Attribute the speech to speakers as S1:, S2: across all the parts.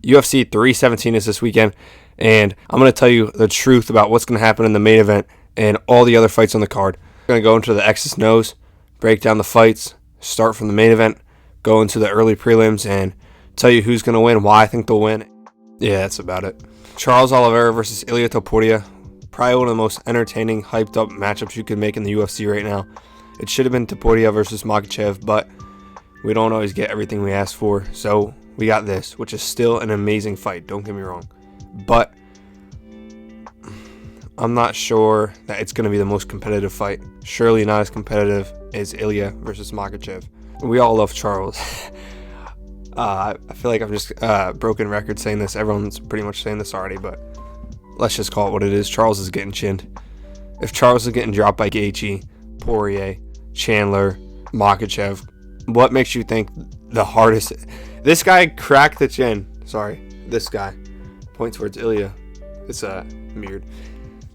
S1: UFC 317 is this weekend, and I'm going to tell you the truth about what's going to happen in the main event and all the other fights on the card. We're going to go into the X's and O's, break down the fights, start from the main event, go into the early prelims, and tell you who's going to win, why I think they'll win. Yeah, that's about it. Charles Oliveira versus Ilia Topuria. Probably one of the most entertaining, hyped up matchups you could make in the UFC right now. It should have been Topuria versus Borchev, but we don't always get everything we ask for. So we got this, which is still an amazing fight, don't get me wrong. But I'm not sure that it's going to be the most competitive fight. Surely not as competitive as Ilia versus Borchev. We all love Charles. I feel like I'm just broken record saying this. Everyone's pretty much saying this already, but let's just call it what it is. Charles is getting chinned. If Charles is getting dropped by Gaethje, Poirier, Chandler, Makhachev, what makes you think the hardest? This guy cracked the chin. Sorry, this guy. Point towards Ilia. It's mirrored.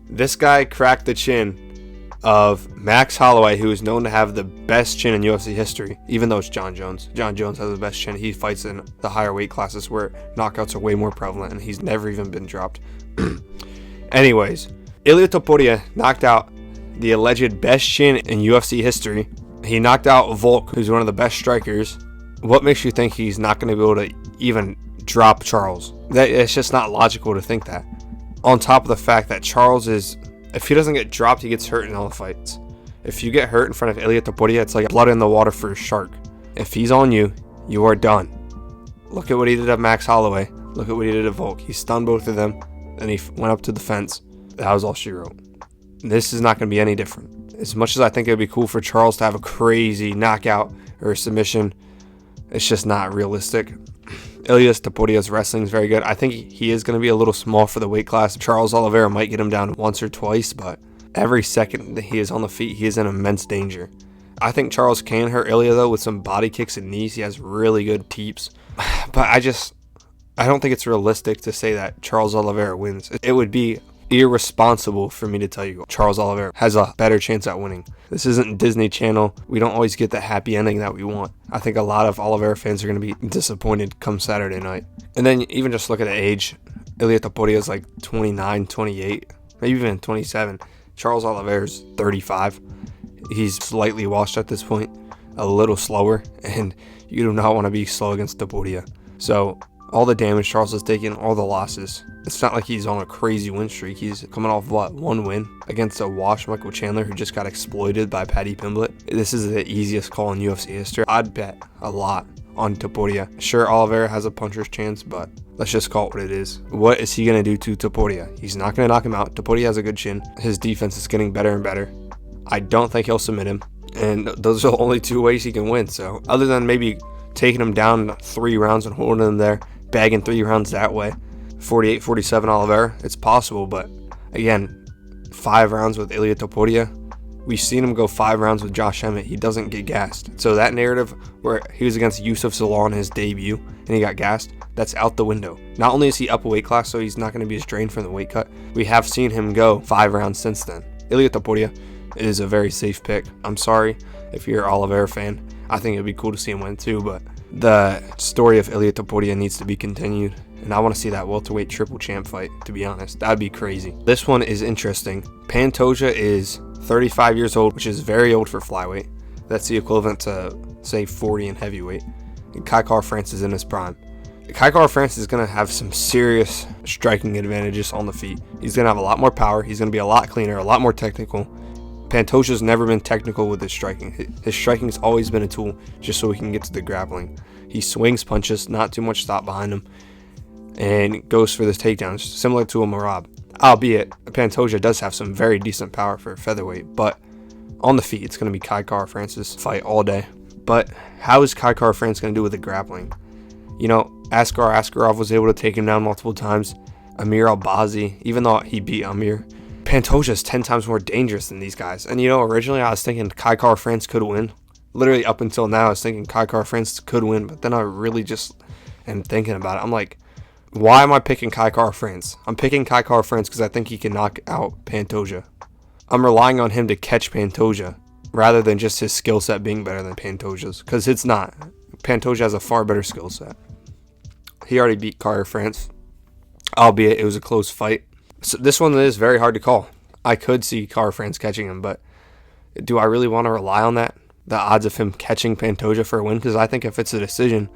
S1: This guy cracked the chin of Max Holloway, who is known to have the best chin in UFC history, even though it's John Jones. John Jones has the best chin. He fights in the higher weight classes where knockouts are way more prevalent, and he's never even been dropped. Anyways, Ilia Topuria knocked out the alleged best chin in UFC history. He knocked out Volk, who's one of the best strikers. What makes you think he's not going to be able to even drop Charles? It's just not logical to think that. On top of the fact that Charles is, if he doesn't get dropped, he gets hurt in all the fights. If you get hurt in front of Ilia Topuria, it's like blood in the water for a shark. If he's on you, you are done. Look at what he did to Max Holloway. Look at what he did to Volk. He stunned both of them, and he went up to the fence. That was all she wrote. This is not going to be any different. As much as I think it would be cool for Charles to have a crazy knockout or a submission, it's just not realistic. Ilia Topuria's wrestling is very good. I think he is going to be a little small for the weight class. Charles Oliveira might get him down once or twice, but every second that he is on the feet, he is in immense danger. I think Charles can hurt Ilia, though, with some body kicks and knees. He has really good teeps. But I don't think it's realistic to say that Charles Oliveira wins. It would be irresponsible for me to tell you Charles Oliveira has a better chance at winning. This isn't Disney Channel. We don't always get the happy ending that we want. I think a lot of Oliveira fans are going to be disappointed come Saturday night. And then even just look at the age. Ilia Topuria is like 29, 28, maybe even 27. Charles Oliveira is 35. He's slightly washed at this point, a little slower, and you do not want to be slow against Topuria. So all the damage Charles has taken, all the losses. It's not like he's on a crazy win streak. He's coming off, one win against a washed Michael Chandler who just got exploited by Paddy Pimblett. This is the easiest call in UFC history. I'd bet a lot on Topuria. Sure, Oliveira has a puncher's chance, but let's just call it what it is. What is he going to do to Topuria? He's not going to knock him out. Topuria has a good chin. His defense is getting better and better. I don't think he'll submit him, and those are the only two ways he can win. So other than maybe taking him down 3 rounds and holding him there, bagging 3 rounds that way, 48-47 Oliveira, it's possible. But again, 5 rounds with Ilia Topuria, we've seen him go 5 rounds with Josh Emmett. He doesn't get gassed. So that narrative where he was against Yusuf Zalal in his debut and he got gassed, that's out the window. Not only is he up a weight class, so he's not going to be as drained from the weight cut, we have seen him go 5 rounds since then. Ilia Topuria is a very safe pick. I'm sorry if you're an Oliveira fan. I think it'd be cool to see him win too, but the story of Ilia Topuria needs to be continued, and I want to see that welterweight triple champ fight, to be honest. That'd be crazy. This one is interesting. Pantoia is 35 years old, which is very old for flyweight. That's the equivalent to, say, 40 in heavyweight. And Kai Kara-France is in his prime. Kai Kara-France is going to have some serious striking advantages on the feet. He's going to have a lot more power. He's going to be a lot cleaner, a lot more technical. Pantoja's never been technical with his striking. His striking has always been a tool just so he can get to the grappling. He swings punches, not too much stop behind him, and goes for the takedowns, similar to a Merab. Albeit, Pantoja does have some very decent power for a featherweight, but on the feet, it's going to be Kai Kara-France's fight all day. But how is Kai Kara-France going to do with the grappling? You know, Askar Askarov was able to take him down multiple times. Amir Albazi, even though he beat Amir, Pantoja is 10 times more dangerous than these guys. And, you know, originally I was thinking Kai Kara-France could win. Literally up until now, I was thinking Kai Kara-France could win. But then I really just am thinking about it. I'm like, why am I picking Kai Kara-France? I'm picking Kai Kara-France because I think he can knock out Pantoja. I'm relying on him to catch Pantoja rather than just his skill set being better than Pantoja's. Because it's not. Pantoja has a far better skill set. He already beat Kara France, albeit it was a close fight. So this one is very hard to call. I could see Kara France catching him, but do I really want to rely on that? The odds of him catching Pantoja for a win? Because I think if it's a decision,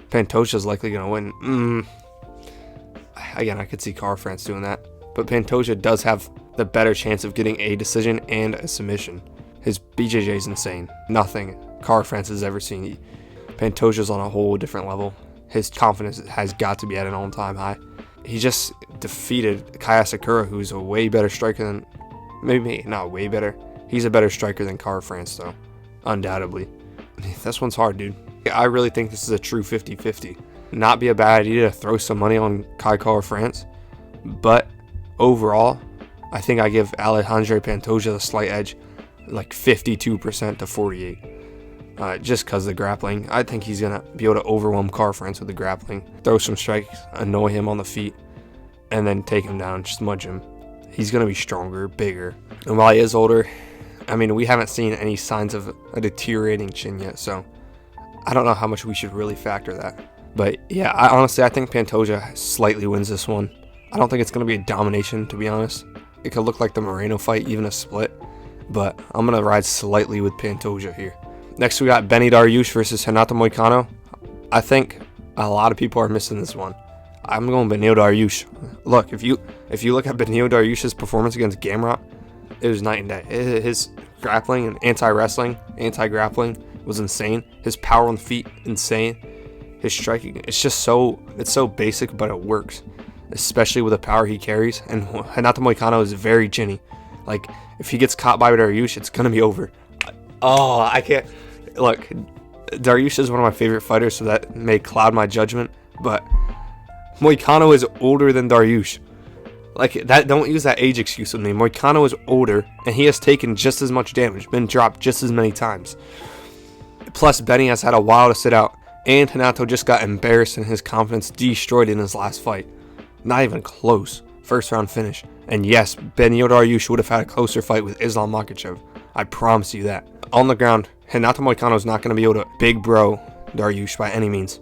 S1: Pantoja's likely going to win. Again, I could see Kara France doing that. But Pantoja does have the better chance of getting a decision and a submission. His BJJ is insane. Nothing Kara France has ever seen. Pantoja's on a whole different level. His confidence has got to be at an all-time high. He just defeated Kaya Sakura, who's a way better striker than... Maybe not way better. He's a better striker than Kara France, though. Undoubtedly. This one's hard, dude. I really think this is a true 50-50. Not be a bad idea to throw some money on Kara France. But overall, I think I give Alejandro Pantoja the slight edge. Like 52% to 48%. Just because of the grappling. I think he's going to be able to overwhelm Kara France with the grappling. Throw some strikes, annoy him on the feet, and then take him down, smudge him. He's going to be stronger, bigger. And while he is older, I mean, we haven't seen any signs of a deteriorating chin yet, so I don't know how much we should really factor that. But yeah, I think Pantoja slightly wins this one. I don't think it's going to be a domination, to be honest. It could look like the Moreno fight, even a split. But I'm going to ride slightly with Pantoja here. Next, we got Benny Dariush versus Renato Moicano. I think a lot of people are missing this one. I'm going Benil Dariush. Look, if you look at Benil Dariush's performance against Gamrot, it was night and day. His grappling and anti-grappling was insane. His power on the feet, insane. His striking, it's so basic, but it works. Especially with the power he carries. And Renato Moicano is very chinny. Like, if he gets caught by Dariush, it's going to be over. Oh, I can't. Look, Dariush is one of my favorite fighters, so that may cloud my judgment. But Moicano is older than Dariush. Like, that, don't use that age excuse with me. Moicano is older, and he has taken just as much damage, been dropped just as many times. Plus, Benny has had a while to sit out, and Renato just got embarrassed and his confidence destroyed in his last fight. Not even close. First round finish. And yes, Benil Dariush would have had a closer fight with Islam Makhachev. I promise you that. On the ground, Renato Moicano is not going to be able to big bro Dariush by any means.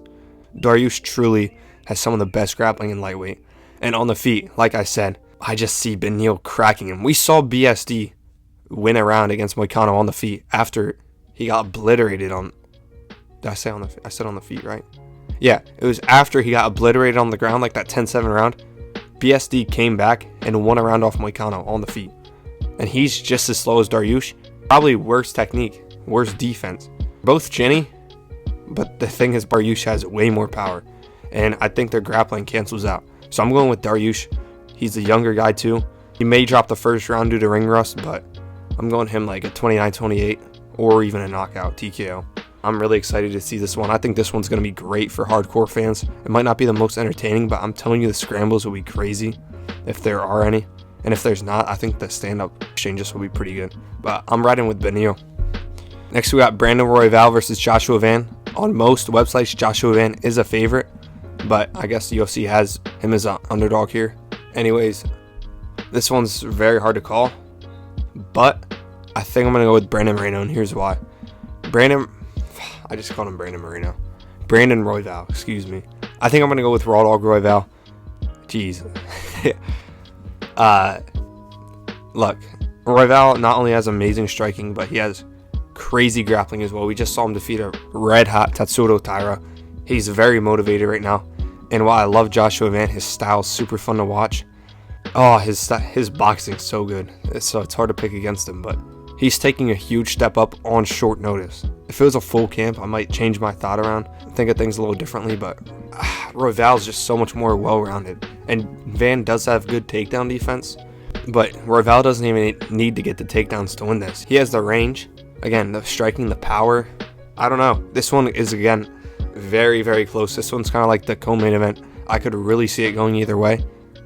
S1: Dariush truly has some of the best grappling in lightweight. And on the feet, like I said, I just see Benil cracking him. We saw BSD win a round against Moicano on the feet after he got obliterated on... Did I say on the feet? I said on the feet, right? Yeah, it was after he got obliterated on the ground, like that 10-7 round. BSD came back and won a round off Moicano on the feet. And he's just as slow as Dariush. Probably worse technique, worse defense. Both chinny, but the thing is Dariush has way more power. And I think their grappling cancels out. So I'm going with Dariush. He's a younger guy too. He may drop the first round due to ring rust, but I'm going him like a 29-28 or even a knockout TKO. I'm really excited to see this one. I think this one's going to be great for hardcore fans. It might not be the most entertaining, but I'm telling you the scrambles will be crazy if there are any. And if there's not, I think the stand-up exchanges will be pretty good. But I'm riding with Benio. Next, we got Brandon Royval versus Joshua Van. On most websites, Joshua Van is a favorite, but I guess the UFC has him as an underdog here. Anyways, this one's very hard to call, but I think I'm going to go with Brandon Moreno, and here's why. I just called him Brandon Moreno. Brandon Royval, excuse me. I think I'm going to go with Raw Dog Royval. Jeez. Look, Royval not only has amazing striking, but he has crazy grappling as well. We just saw him defeat a red-hot Tatsuro Taira. He's very motivated right now. And while I love Joshua Van, his style's super fun to watch. Oh, his boxing's so good. So it's hard to pick against him, but he's taking a huge step up on short notice. If it was a full camp, I might change my thought around, think of things a little differently, but Royval's just so much more well-rounded. And Van does have good takedown defense, but Royval doesn't even need to get the takedowns to win this. He has the range, again, the striking, the power. I don't know. This one is, again, very, very close. This one's kind of like the co-main event. I could really see it going either way.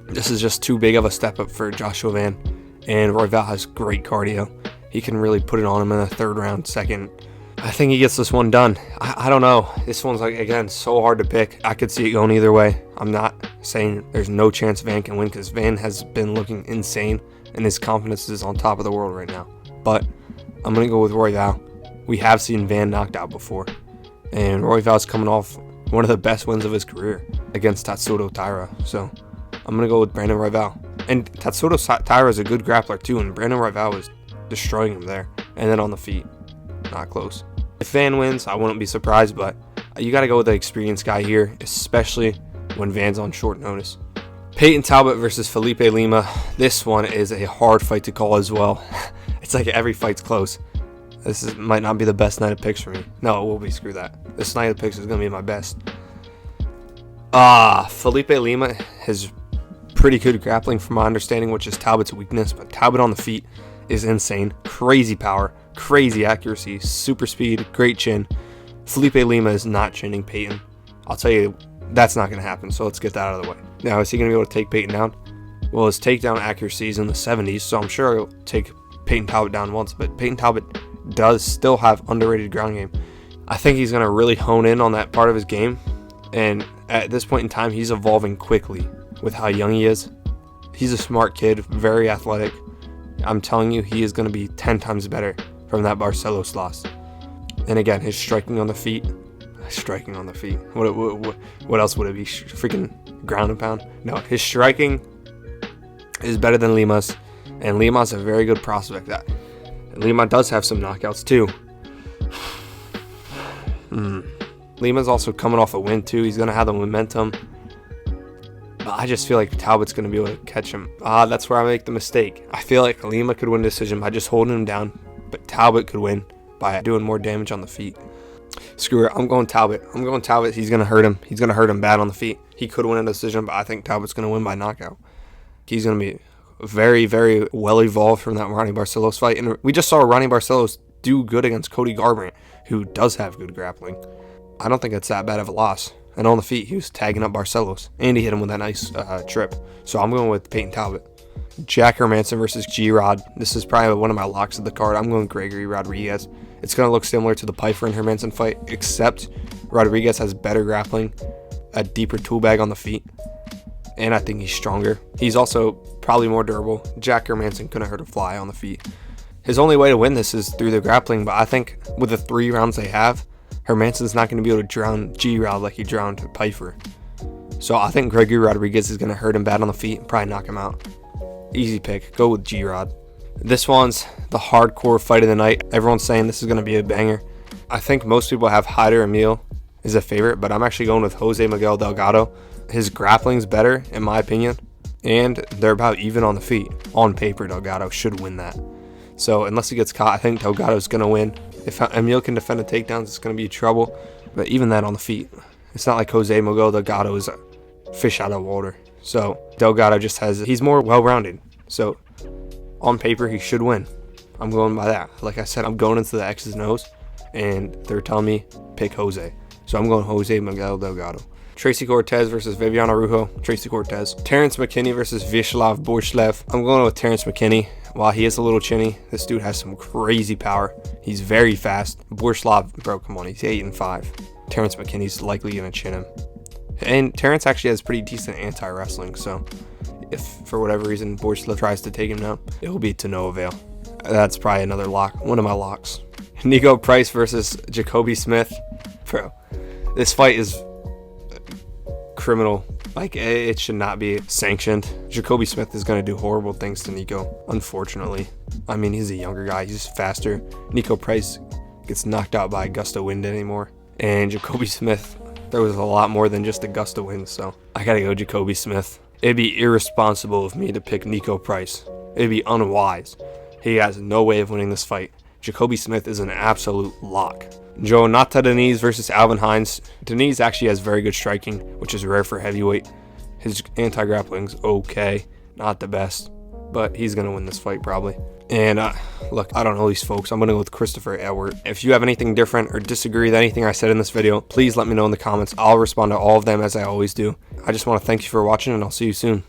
S1: This is just too big of a step up for Joshua Van, and Royval has great cardio. He can really put it on him in the third round, second. I think he gets this one done. I don't know. This one's, like, again, so hard to pick. I could see it going either way. I'm not saying there's no chance Van can win because Van has been looking insane and his confidence is on top of the world right now. But I'm going to go with Royval. We have seen Van knocked out before. And Royval's coming off one of the best wins of his career against Tatsuto Taira. So I'm going to go with Brandon Royval. And Tatsuto Taira is a good grappler too, and Brandon Royval was destroying him there. And then on the feet, not close. If Van wins, I wouldn't be surprised, but you got to go with the experienced guy here, especially when Van's on short notice. Peyton Talbot versus Felipe Lima. This one is a hard fight to call as well. It's like every fight's close. Might not be the best night of picks for me. No, it will be. Screw that. This night of picks is going to be my best. Felipe Lima has pretty good grappling from my understanding, which is Talbot's weakness. But Talbot on the feet is insane. Crazy power, crazy accuracy, super speed, great chin. Felipe Lima is not chinning Peyton. I'll tell you, that's not going to happen. So let's get that out of the way. Now, is he going to be able to take Peyton down? Well, his takedown accuracy is in the 70s, so I'm sure he'll take Peyton Talbot down once. But Peyton Talbot does still have underrated ground game. I think he's going to really hone in on that part of his game. And at this point in time, he's evolving quickly with how young he is. He's a smart kid, very athletic. I'm telling you, he is going to be 10 times better from that Barcelos loss. And again, his striking on the feet. Striking on the feet. What else would it be? Freaking ground and pound? No, his striking is better than Lima's. And Lima's a very good prospect. Lima does have some knockouts too. Lima's also coming off a win too. He's going to have the momentum. But I just feel like Talbot's going to be able to catch him. That's where I make the mistake. I feel like Lima could win decision by just holding him down. But Talbot could win by doing more damage on the feet. Screw it. I'm going Talbot. He's going to hurt him. He's going to hurt him bad on the feet. He could win a decision, but I think Talbot's going to win by knockout. He's going to be very, very well evolved from that Ronnie Barcelos fight. And we just saw Ronnie Barcelos do good against Cody Garbrandt, who does have good grappling. I don't think it's that bad of a loss. And on the feet, he was tagging up Barcelos. And he hit him with that nice trip. So I'm going with Peyton Talbot. Jack Hermanson versus G-Rod. This is probably one of my locks of the card. I'm going Gregory Rodriguez. It's going to look similar to the Pyfer and Hermanson fight, except Rodriguez has better grappling, a deeper tool bag on the feet, and I think he's stronger. He's also probably more durable. Jack Hermanson couldn't hurt a fly on the feet. His only way to win this is through the grappling, but I think with the 3 rounds they have, Hermanson's not going to be able to drown G-Rod like he drowned Pyfer. So I think Gregory Rodriguez is going to hurt him bad on the feet and probably knock him out. Easy pick. Go with G-Rod. This one's the hardcore fight of the night. Everyone's saying this is going to be a banger. I think most people have Hyder Emil as a favorite, but I'm actually going with Jose Miguel Delgado. His grappling's better, in my opinion, and they're about even on the feet. On paper, Delgado should win that. So unless he gets caught, I think Delgado's going to win. If Emil can defend the takedowns, it's going to be trouble. But even that on the feet, it's not like Jose Miguel Delgado is a fish out of water. So Delgado just he's more well-rounded. So on paper, he should win. I'm going by that. Like I said, I'm going into the X's and O's, and they're telling me pick Jose. So I'm going Jose Miguel Delgado. Tracy Cortez versus Viviana Rujo. Tracy Cortez. Terrence McKinney versus Vyacheslav Borchev. I'm going with Terrence McKinney. While he is a little chinny, this dude has some crazy power. He's very fast. Borchev, bro, come on, he's 8-5. Terrence McKinney's likely going to chin him. And Terrence actually has pretty decent anti-wrestling, so if for whatever reason Borchev tries to take him down, it will be to no avail. That's probably another lock, one of my locks. Nico Price versus Jacoby Smith. Bro, this fight is criminal. Like, it should not be sanctioned. Jacoby Smith is going to do horrible things to Nico, unfortunately. I mean, he's a younger guy. He's faster. Nico Price gets knocked out by a gust of wind anymore. And Jacoby Smith, there was a lot more than just a gust of wind, so I got to go Jacoby Smith. It'd be irresponsible of me to pick Nico Price. It'd be unwise. He has no way of winning this fight. Jacoby Smith is an absolute lock. Jonata Denise versus Alvin Hines. Denise actually has very good striking, which is rare for heavyweight. His anti-grappling's okay. Not the best, but he's going to win this fight probably. And look, I don't know these folks. I'm going to go with Christopher Edward. If you have anything different or disagree with anything I said in this video, please let me know in the comments. I'll respond to all of them as I always do. I just want to thank you for watching, and I'll see you soon.